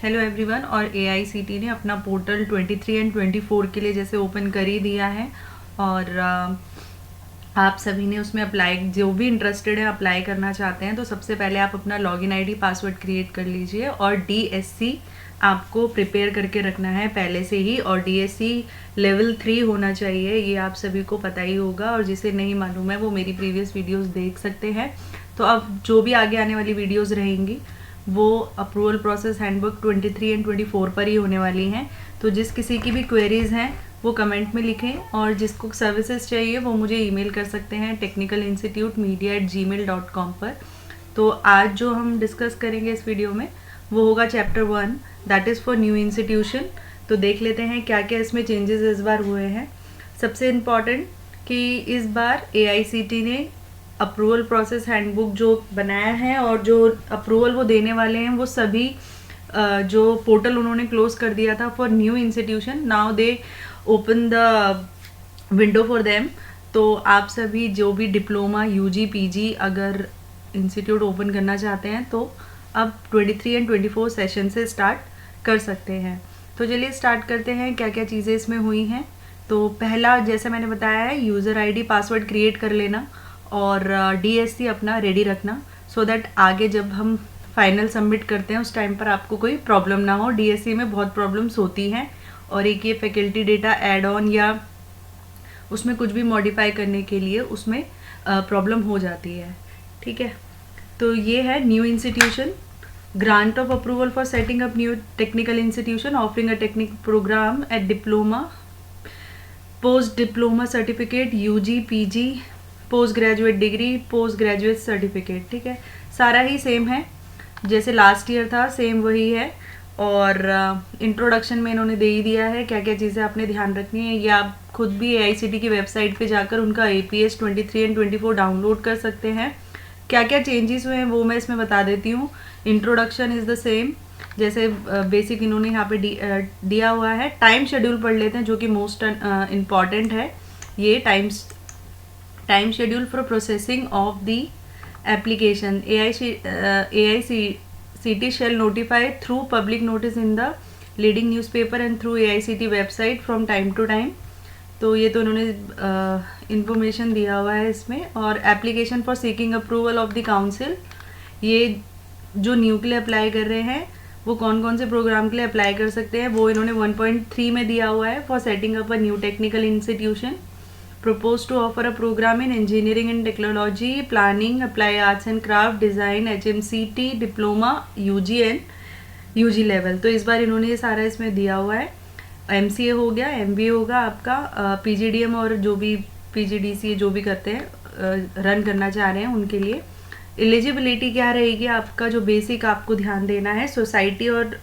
Hello everyone. और AICT ने अपना पोर्टल 23 एंड 24 के लिए जैसे ओपन कर ही दिया है और आप सभी ने उसमें अप्लाई, जो भी इंटरेस्टेड है अप्लाई करना चाहते हैं तो सबसे पहले आप अपना लॉगिन आईडी पासवर्ड क्रिएट कर लीजिए और डीएससी आपको प्रिपेयर करके रखना है पहले से ही। और डीएससी लेवल 3 होना चाहिए, ये आप सभी को पता ही होगा, और जिसे नहीं मालूम है वो मेरी प्रीवियस वीडियोस देख सकते हैं। तो अब जो भी आगे आने वाली वीडियोस रहेंगी वो अप्रूवल प्रोसेस हैंडबुक 23 एंड 24 पर ही होने वाली हैं। तो जिस किसी की भी क्वेरीज हैं वो कमेंट में लिखें, और जिसको सर्विसेज चाहिए वो मुझे ईमेल कर सकते हैं technicalinstitutemedia@gmail.com पर। तो आज जो हम डिस्कस करेंगे इस वीडियो में वो होगा chapter 1, that is for new institution. तो देख लेते हैं क्या क्या इसमें चेंजेस इस बार हुए हैं। सबसे इम्पॉर्टेंट कि इस बार एआईसीटी ने अप्रूवल प्रोसेस हैंडबुक जो बनाया है और जो अप्रूवल वो देने वाले हैं वो सभी जो पोर्टल उन्होंने क्लोज कर दिया था for new institution, now they open the window for them. तो आप सभी जो भी डिप्लोमा यूजी पीजी अगर इंस्टीट्यूट ओपन करना चाहते हैं तो अब 23 एंड 24 सेशन से स्टार्ट कर सकते हैं। तो चलिए स्टार्ट करते हैं क्या क्या चीज़ें इसमें हुई हैं। तो पहला, जैसे मैंने बताया है, यूज़र आईडी पासवर्ड क्रिएट कर लेना और डीएससी अपना रेडी रखना सो दैट आगे जब हम फाइनल सबमिट करते हैं उस टाइम पर आपको कोई प्रॉब्लम ना हो। डीएससी में बहुत प्रॉब्लम्स होती हैं और एक ये फैकल्टी डेटा ऐड ऑन या उसमें कुछ भी मॉडिफाई करने के लिए उसमें प्रॉब्लम हो जाती है। ठीक है, तो ये है new institution. Grant of approval for setting up new technical institution offering a technic program at diploma, post diploma certificate, UG PG, post graduate degree, post graduate certificate. ठीक है, सारा ही सेम है जैसे लास्ट ईयर था, same वही है। और introduction में इन्होंने दे ही दिया है क्या क्या चीज़ें आपने ध्यान रखनी है। ये आप खुद भी एआईसीटी की वेबसाइट पे जाकर उनका एपीएस 23 एंड 24 डाउनलोड कर सकते हैं। क्या क्या चेंजेस हुए हैं वो मैं इसमें बता देती हूँ। इंट्रोडक्शन इज़ द सेम, जैसे बेसिक इन्होंने यहाँ पे दिया हुआ है। टाइम शेड्यूल पढ़ लेते हैं जो कि मोस्ट इम्पॉर्टेंट है। ये time schedule for processing of the application. AICT shall notify through public notice in the leading newspaper and through AICT website from time to time. तो ये तो उन्होंने इंफॉर्मेशन दिया हुआ है इसमें। और application for seeking approval of the council, ये जो न्यू के लिए अप्लाई कर रहे हैं वो कौन कौन से प्रोग्राम के लिए अप्लाई कर सकते हैं वो इन्होंने 1.3 में दिया हुआ है। For setting up a new technical institution, propose to offer a program in engineering and technology, planning, apply arts and craft, design, HMCT, diploma, UG and UG level। तो इस बार इन्होंने ये सारा इसमें दिया हुआ है। MCA हो गया, MBA होगा आपका, PGDM और जो भी PGDC जो भी करते हैं रन करना चाह रहे हैं उनके लिए। एलिजिबिलिटी क्या रहेगी आपका, जो बेसिक आपको ध्यान देना है, सोसाइटी और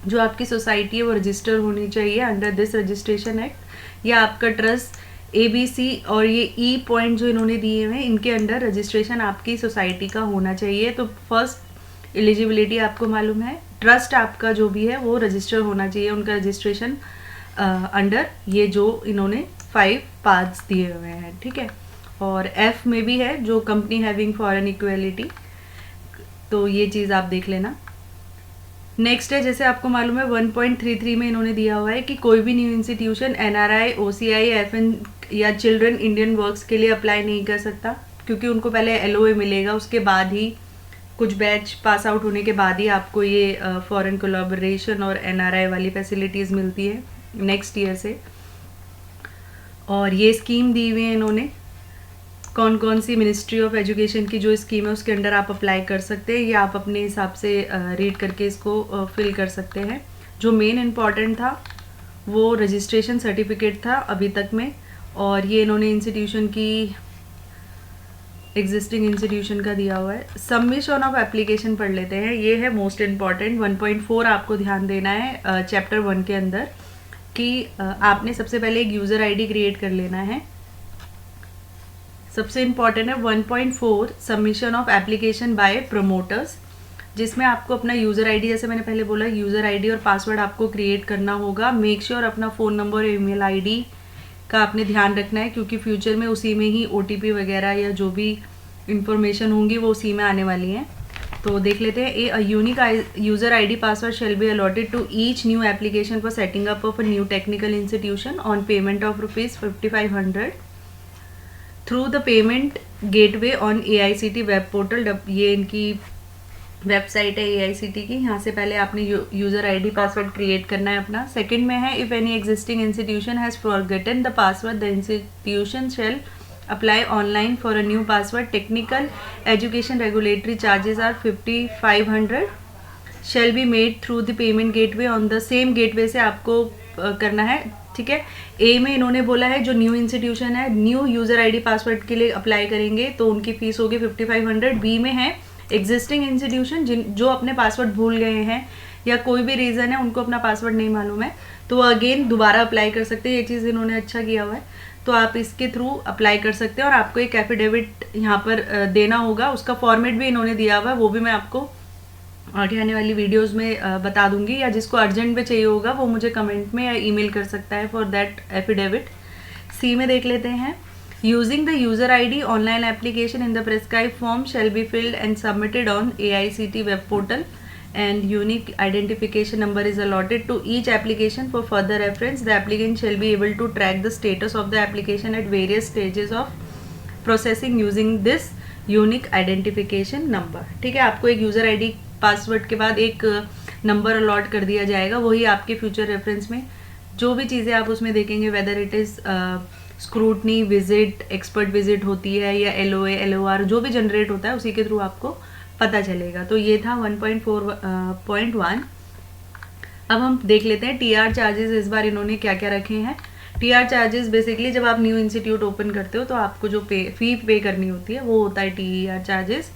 जो आपकी सोसाइटी है वो रजिस्टर होनी चाहिए अंडर दिस रजिस्ट्रेशन एक्ट, या आपका ट्रस्ट ABC और ये E पॉइंट जो इन्होंने दिए हैं इनके अंडर रजिस्ट्रेशन आपकी सोसाइटी का होना चाहिए। तो फर्स्ट एलिजिबिलिटी आपको मालूम है, ट्रस्ट आपका जो भी है वो रजिस्टर होना चाहिए, उनका रजिस्ट्रेशन अंडर ये जो इन्होंने 5 पार्ट्स दिए हुए हैं। ठीक है, और F में भी है जो कंपनी हैविंग फॉरेन इक्वेलिटी, तो ये चीज़ आप देख लेना। नेक्स्ट है, जैसे आपको मालूम है 1.33 में इन्होंने दिया हुआ है कि कोई भी new institution NRI, OCI, FN या चिल्ड्रन इंडियन वर्क्स के लिए अप्लाई नहीं कर सकता, क्योंकि उनको पहले LOA मिलेगा, उसके बाद ही कुछ बैच पास आउट होने के बाद ही आपको ये फॉरेन कोलैबोरेशन और NRI वाली फैसिलिटीज़ मिलती है नेक्स्ट ईयर से। और ये स्कीम दी हुई है इन्होंने, कौन कौन सी मिनिस्ट्री ऑफ एजुकेशन की जो स्कीम है उसके अंडर आप अप्लाई कर सकते हैं, ये आप अपने हिसाब से रीड करके इसको फिल कर सकते हैं। जो मेन इम्पॉर्टेंट था वो रजिस्ट्रेशन सर्टिफिकेट था अभी तक में, और ये इन्होंने इंस्टीट्यूशन की एग्जिस्टिंग इंस्टीट्यूशन का दिया हुआ है। सबमिशन ऑफ एप्लीकेशन पढ़ लेते हैं, ये है मोस्ट इम्पॉर्टेंट। 1.4 आपको ध्यान देना है चैप्टर 1 के अंदर कि आपने सबसे पहले एक यूज़र आईडी क्रिएट कर लेना है। सबसे इम्पॉर्टेंट है 1.4 submission of application by promoters, जिसमें आपको अपना यूज़र आईडी, जैसे मैंने पहले बोला, यूज़र आईडी और पासवर्ड आपको क्रिएट करना होगा। मेक श्योर अपना फ़ोन नंबर और ईमेल आईडी का आपने ध्यान रखना है, क्योंकि फ्यूचर में उसी में ही OTP वगैरह या जो भी इंफॉर्मेशन होंगी वो उसी में आने वाली हैं। तो देख लेते हैं। A unique user ID password shall be allotted to each new application for setting up of a new technical institution on payment of rupees 5500 through the payment gateway on AICT web portal। ये इनकी website है AICT की। यहाँ से पहले आपने user ID password create करना है अपना। सेकंड में है if any existing institution has forgotten the password the institution shall apply online for a new password। technical education regulatory charges are 5500 shall be made through the payment gateway on the same gateway से आपको करना है, ठीक है। ए में इन्होंने बोला है जो न्यू इंस्टीट्यूशन है न्यू यूज़र आईडी पासवर्ड के लिए अप्लाई करेंगे तो उनकी फ़ीस होगी 5500। बी में है एग्जिस्टिंग इंस्टीट्यूशन जो अपने पासवर्ड भूल गए हैं या कोई भी रीज़न है उनको अपना पासवर्ड नहीं मालूम है तो वो अगेन दोबारा अप्लाई कर सकते हैं। ये चीज़ इन्होंने अच्छा किया हुआ है तो आप इसके थ्रू अप्लाई कर सकते हैं और आपको एक एफिडेविट यहाँ पर देना होगा। उसका फॉर्मेट भी इन्होंने दिया हुआ है, वो भी मैं आपको आगे आने वाली वीडियोस में बता दूंगी, या जिसको अर्जेंट में चाहिए होगा वो मुझे कमेंट में या ईमेल कर सकता है फॉर दैट एफिडेविट। सी में देख लेते हैं। Using the user ID online application in the prescribe form shall be filled and submitted on AICT web portal and unique identification number is allotted to each application for further reference। The applicant shall be able to track the status of the application at various stages of processing using this unique identification number। ठीक है, आपको एक user ID password के बाद एक number allot कर दिया जाएगा, वही आपके फ्यूचर रेफरेंस में जो भी चीज़ें आप उसमें देखेंगे whether it is scrutiny visit expert visit होती है या LOA LOR जो भी जनरेट होता है उसी के थ्रू आपको पता चलेगा। तो ये था 1.4.1। अब हम देख लेते हैं TR चार्जेस इस बार इन्होंने क्या क्या रखे हैं। TR चार्जेस बेसिकली जब आप न्यू इंस्टीट्यूट ओपन करते हो तो आपको जो फ़ी पे करनी होती है वो होता है TR चार्जेस।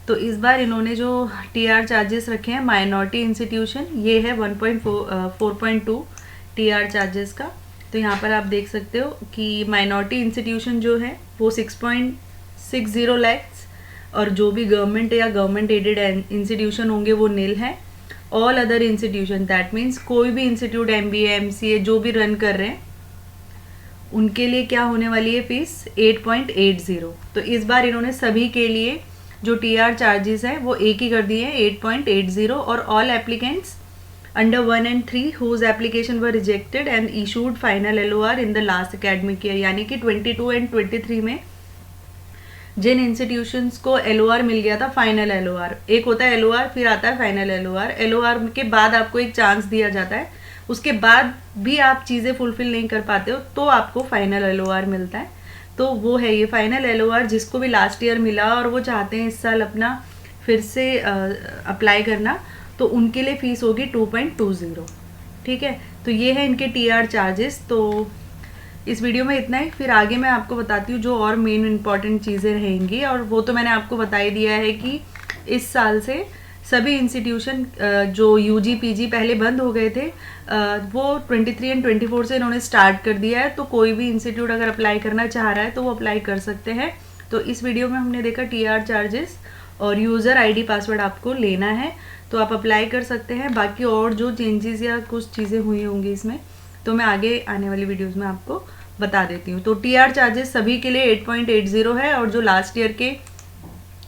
तो इस बार इन्होंने जो TR चार्जेस रखे हैं माइनॉरिटी इंस्टीट्यूशन ये है 1.4.2 TR चार्जेस का। तो यहाँ पर आप देख सकते हो कि माइनॉरिटी इंस्टीट्यूशन जो है वो 6.60 लाख और जो भी गवर्नमेंट या गवर्नमेंट एडेड इंस्टीट्यूशन होंगे वो नील है। All other institution that means कोई भी इंस्टीट्यूट MBA MCA जो भी रन कर रहे हैं उनके लिए क्या होने वाली है फीस 8.80। तो इस बार इन्होंने सभी के लिए जो TR चार्जेस हैं वो एक ही कर दिए हैं 8.80 और all applicants under 1 and 3 whose application were rejected and issued final LOR in the last academic year. यानी कि 22 and 23 में जिन इंस्टीट्यूशंस को LOR मिल गया था फाइनल LOR, एक होता है LOR फिर आता है फाइनल LOR के बाद आपको एक चांस दिया जाता है, उसके बाद भी आप चीज़ें फुलफिल नहीं कर पाते हो तो आपको फाइनल LOR मिलता है। तो वो है ये फाइनल LOR जिसको भी लास्ट ईयर मिला और वो चाहते हैं इस साल अपना फिर से अप्लाई करना तो उनके लिए फ़ीस होगी 2.20। ठीक है, तो ये है इनके TR चार्जेस। तो इस वीडियो में इतना ही, फिर आगे मैं आपको बताती हूँ जो और मेन इंपॉर्टेंट चीज़ें रहेंगी। और वो तो मैंने आपको बता ही दिया है कि इस साल से सभी इंस्टीट्यूशन जो UG PG पहले बंद हो गए थे वो 23 and 24 से इन्होंने स्टार्ट कर दिया है। तो कोई भी इंस्टीट्यूट अगर अप्लाई करना चाह रहा है तो वो अप्लाई कर सकते हैं। तो इस वीडियो में हमने देखा TR चार्जेस और यूज़र ID पासवर्ड आपको लेना है तो आप अप्लाई कर सकते हैं। बाकी और जो चेंजेस या कुछ चीज़ें हुई होंगी इसमें तो मैं आगे आने वाली वीडियोस में आपको बता देती हूँ। तो TR चार्जेस सभी के लिए 8.80 है और जो लास्ट ईयर के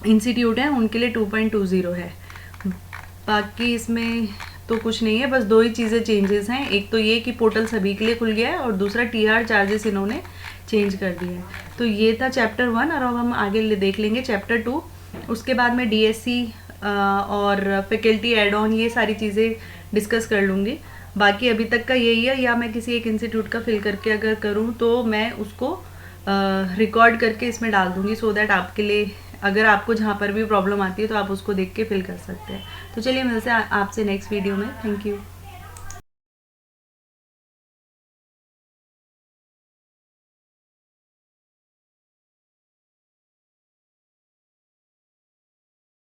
इंस्टीट्यूट हैं उनके लिए 2.20 है। बाकी इसमें तो कुछ नहीं है, बस दो ही चीज़ें चेंजेस हैं। एक तो ये कि पोर्टल सभी के लिए खुल गया है और दूसरा TR चार्जेस इन्होंने चेंज कर दिए हैं। तो ये था चैप्टर 1 और अब हम आगे देख लेंगे चैप्टर 2। उसके बाद मैं DSC और फैकल्टी एड ऑन ये सारी चीज़ें डिस्कस कर लूँगी। बाकी अभी तक का यही है, या मैं किसी एक इंस्टीट्यूट का फिल करके अगर करूँ तो मैं उसको रिकॉर्ड करके इसमें डाल दूँगी सो दैट आपके लिए अगर आपको जहाँ पर भी प्रॉब्लम आती है तो आप उसको देख के फिल कर सकते हैं। तो चलिए मिलते हैं आपसे नेक्स्ट वीडियो में। Thank you.